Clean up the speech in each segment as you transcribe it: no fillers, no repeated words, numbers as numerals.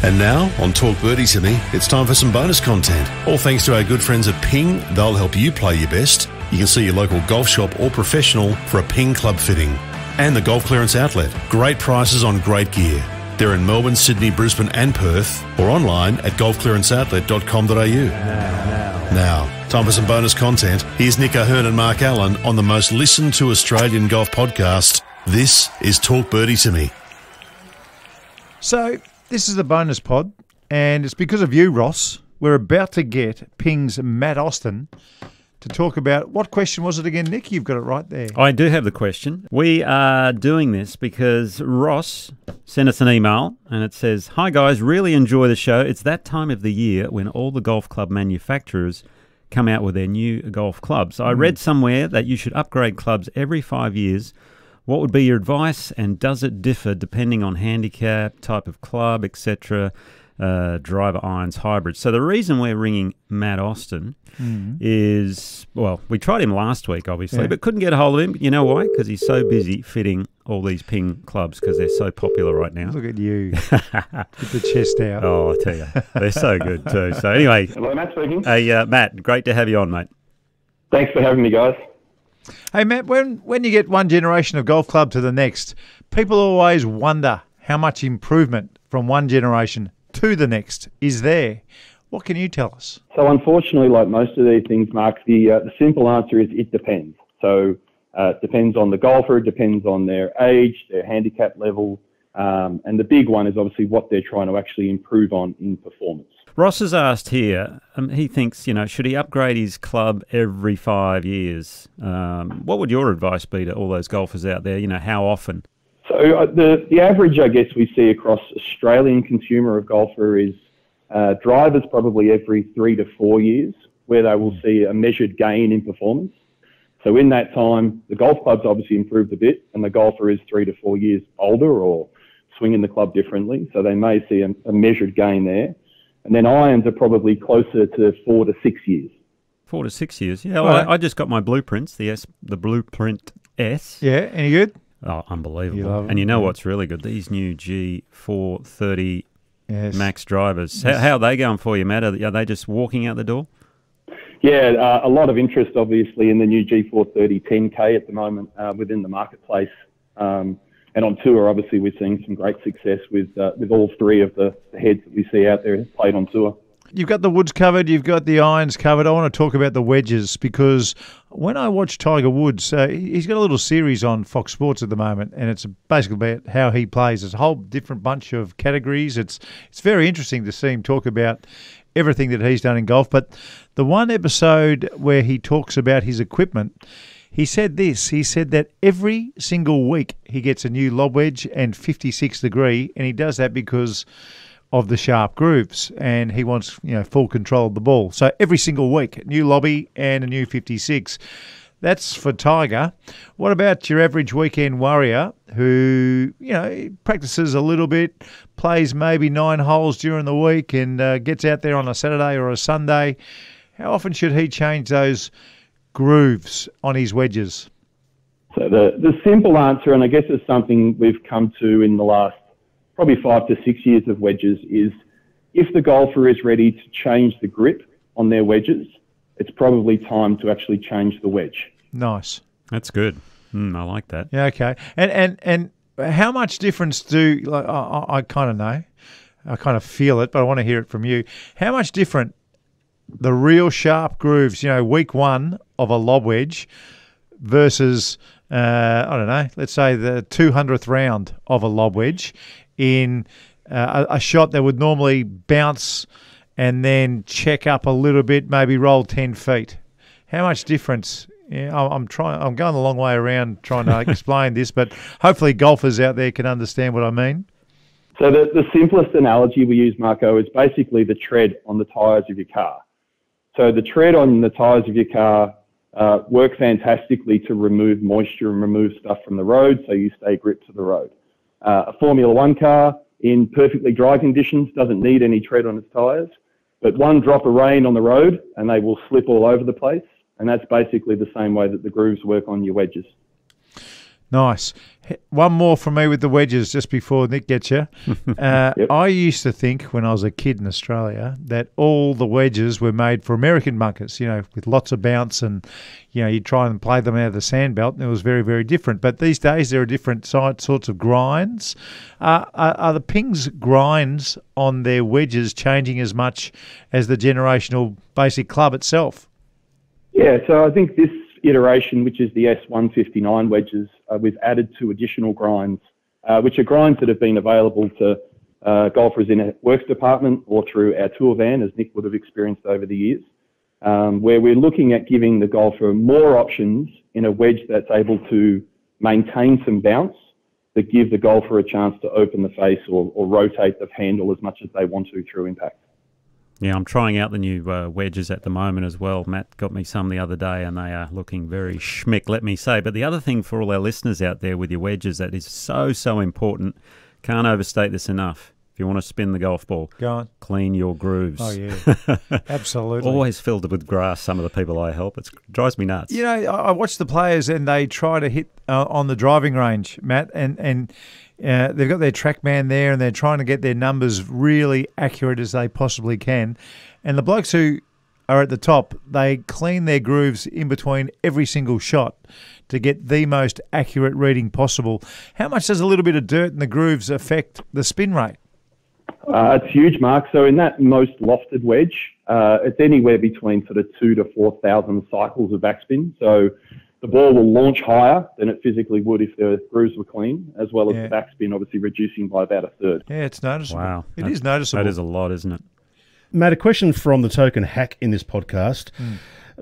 And now, on Talk Birdie to Me, it's time for some bonus content. All thanks to our good friends at Ping. They'll help you play your best. You can see your local golf shop or professional for a Ping club fitting. And the Golf Clearance Outlet. Great prices on great gear. They're in Melbourne, Sydney, Brisbane and Perth, or online at golfclearanceoutlet.com.au. Now, time for some bonus content. Here's Nick O'Hearn and Mark Allen on the most listened to Australian golf podcast. This is Talk Birdie to Me. So, this is the bonus pod, and it's because of you, Ross. We're about to get Ping's Matt Austin to talk about, what question was it again, Nick? You've got it right there. I do have the question. We are doing this because Ross sent us an email and it says, "Hi guys, really enjoy the show. It's that time of the year when all the golf club manufacturers come out with their new golf clubs. I read somewhere that you should upgrade clubs every 5 years. What would be your advice, and does it differ depending on handicap, type of club, etc., driver irons, hybrids?" So the reason we're ringing Matt Austin is, well, we tried him last week, obviously, but couldn't get a hold of him. You know why? Because he's so busy fitting all these Ping clubs because they're so popular right now. Look at you. Get the chest out. Oh, I tell you, they're so good too. So anyway. Hello, Matt speaking. Hey, Matt, great to have you on, mate. Thanks for having me, guys. Hey, Matt, when you get one generation of golf club to the next, people always wonder how much improvement from one generation to the next is there. What can you tell us? So unfortunately, like most of these things, Mark, the simple answer is it depends. So it depends on the golfer, it depends on their age, their handicap level, and the big one is obviously what they're trying to actually improve on in performance. Ross has asked here, he thinks, should he upgrade his club every 5 years? What would your advice be to all those golfers out there? How often? So the average, I guess, we see across Australian consumer of golfer is drivers probably every 3 to 4 years, where they will see a measured gain in performance. So in that time, the golf club's obviously improved a bit, and the golfer is 3 to 4 years older or swinging the club differently. So they may see a measured gain there. And then irons are probably closer to 4 to 6 years. 4 to 6 years. Yeah, well, I just got my blueprints, the Blueprint S. Yeah, any good? Oh, unbelievable. You love and you them, know yeah. what's really good? These new G430 Yes. Max drivers. Yes. How are they going for you, Matt? Are they just walking out the door? Yeah, a lot of interest, obviously, in the new G430 10K at the moment within the marketplace. And on tour, obviously, we're seeing some great success with all three of the heads that we see out there played on tour. You've got the woods covered, you've got the irons covered. I want to talk about the wedges because when I watch Tiger Woods, he's got a little series on Fox Sports at the moment, and it's basically about how he plays. It's a whole different bunch of categories. It's very interesting to see him talk about everything that he's done in golf. But the one episode where he talks about his equipment, he said this. He said that every single week he gets a new lob wedge and 56 degree, and he does that because of the sharp grooves, and he wants full control of the ball. So every single week, new lobby and a new 56. That's for Tiger. What about your average weekend warrior who practices a little bit, plays maybe 9 holes during the week, and gets out there on a Saturday or a Sunday? How often should he change those grooves on his wedges? So the simple answer, and I guess it's something we've come to in the last probably 5 to 6 years of wedges, is if the golfer is ready to change the grip on their wedges, it's probably time to actually change the wedge. Nice. That's good. I like that. Yeah, okay. And how much difference I kind of know, I kind of feel it, but I want to hear it from you. How much different the real sharp grooves, week one of a lob wedge versus, I don't know, let's say the 200th round of a lob wedge in a shot that would normally bounce and then check up a little bit, maybe roll 10 feet. How much difference? I'm going a long way around trying to explain this, but hopefully golfers out there can understand what I mean. So the simplest analogy we use, Marco, is basically the tread on the tyres of your car. So the tread on the tyres of your car work fantastically to remove moisture and remove stuff from the road, so you stay gripped to the road. A Formula One car in perfectly dry conditions doesn't need any tread on its tyres, but one drop of rain on the road and they will slip all over the place, and that's basically the same way that the grooves work on your wedges. Nice. One more from me with the wedges just before Nick gets you. I used to think when I was a kid in Australia that all the wedges were made for American bunkers, with lots of bounce and, you try and play them out of the sand belt, and it was very, very different. But these days there are different sorts of grinds. Are the Ping's grinds on their wedges changing as much as the generational basic club itself? Yeah, so I think this iteration, which is the S159 wedges, we've added 2 additional grinds, which are grinds that have been available to golfers in a works department or through our tour van, as Nick would have experienced over the years, where we're looking at giving the golfer more options in a wedge that's able to maintain some bounce, but give the golfer a chance to open the face or rotate the handle as much as they want to through impact. Yeah, I'm trying out the new wedges at the moment as well. Matt got me some the other day, and they are looking very schmick, let me say. But the other thing for all our listeners out there with your wedges that is so important, can't overstate this enough. If you want to spin the golf ball, go on. Clean your grooves. Oh, yeah. Absolutely. Always filled with grass, some of the people I help. It drives me nuts. I watch the players and they try to hit on the driving range, Matt, and they've got their TrackMan there and they're trying to get their numbers really accurate as they possibly can. And the blokes who are at the top, they clean their grooves in between every single shot to get the most accurate reading possible. How much does a little bit of dirt in the grooves affect the spin rate? It's huge, Mark. So in that most lofted wedge, it's anywhere between sort of 2,000 to 4,000 cycles of backspin. So the ball will launch higher than it physically would if the grooves were clean, as well as the backspin obviously reducing by about a third. Yeah, it's noticeable. Wow. It is noticeable. That is a lot, isn't it? Matt, a question from the token hack in this podcast.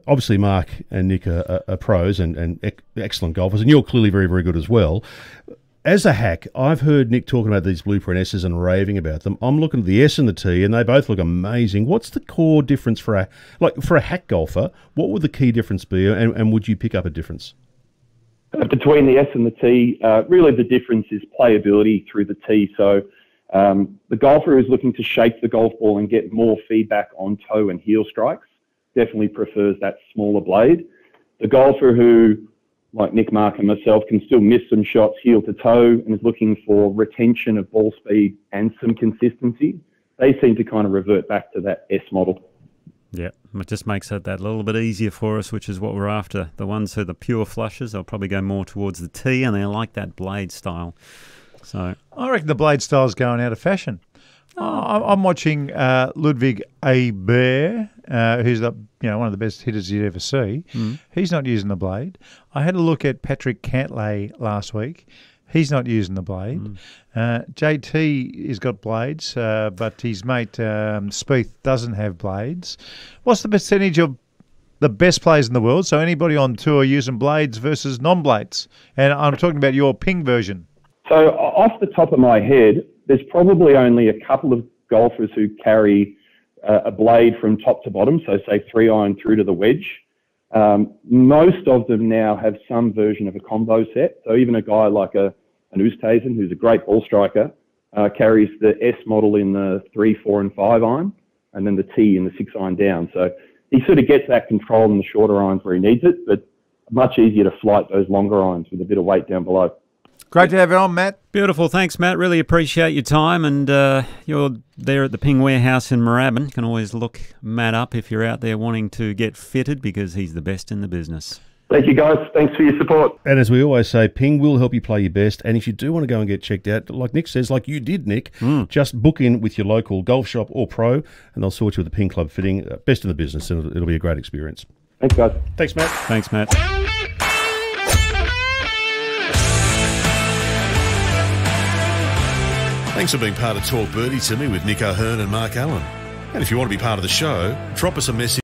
Obviously, Mark and Nick are pros and excellent golfers, and you're clearly very, very good as well. As a hack, I've heard Nick talking about these Blueprint S's and raving about them. I'm looking at the S and the T, and they both look amazing. What's the core difference for a hack golfer? What would the key difference be, and would you pick up a difference? Between the S and the T, really the difference is playability through the T. So the golfer who's looking to shake the golf ball and get more feedback on toe and heel strikes definitely prefers that smaller blade. The golfer who, like Nick, Mark and myself, can still miss some shots heel to toe and is looking for retention of ball speed and some consistency, they seem to kind of revert back to that S model. Yeah, it just makes it that little bit easier for us, which is what we're after. The ones who are the pure flushes, they'll probably go more towards the T, and they like that blade style. So I reckon the blade style's going out of fashion. I'm watching Ludwig Aber, who's one of the best hitters you'd ever see. He's not using the blade. I had a look at Patrick Cantlay last week. He's not using the blade. JT has got blades, but his mate Spieth doesn't have blades. What's the percentage of the best players in the world, so anybody on tour using blades versus non-blades? And I'm talking about your Ping version. So off the top of my head, there's probably only a couple of golfers who carry a blade from top to bottom, so say 3-iron through to the wedge. Most of them now have some version of a combo set. So even a guy like an Oosthuizen, who's a great ball striker, carries the S model in the 3, 4 and 5-iron, and then the T in the 6-iron down. So he sort of gets that control in the shorter irons where he needs it, but much easier to flight those longer irons with a bit of weight down below. Great to have you on, Matt. Beautiful. Thanks, Matt. Really appreciate your time. And you're there at the Ping Warehouse in Moorabbin. You can always look Matt up if you're out there wanting to get fitted, because he's the best in the business. Thank you, guys. Thanks for your support. And as we always say, Ping will help you play your best. And if you do want to go and get checked out, like Nick says, like you did, Nick, just book in with your local golf shop or pro, and they'll sort you with a Ping Club fitting. Best in the business, and it'll be a great experience. Thanks, guys. Thanks, Matt. Thanks, Matt. Thanks for being part of Talk Birdie to me with Nick O'Hearn and Mark Allen. And if you want to be part of the show, drop us a message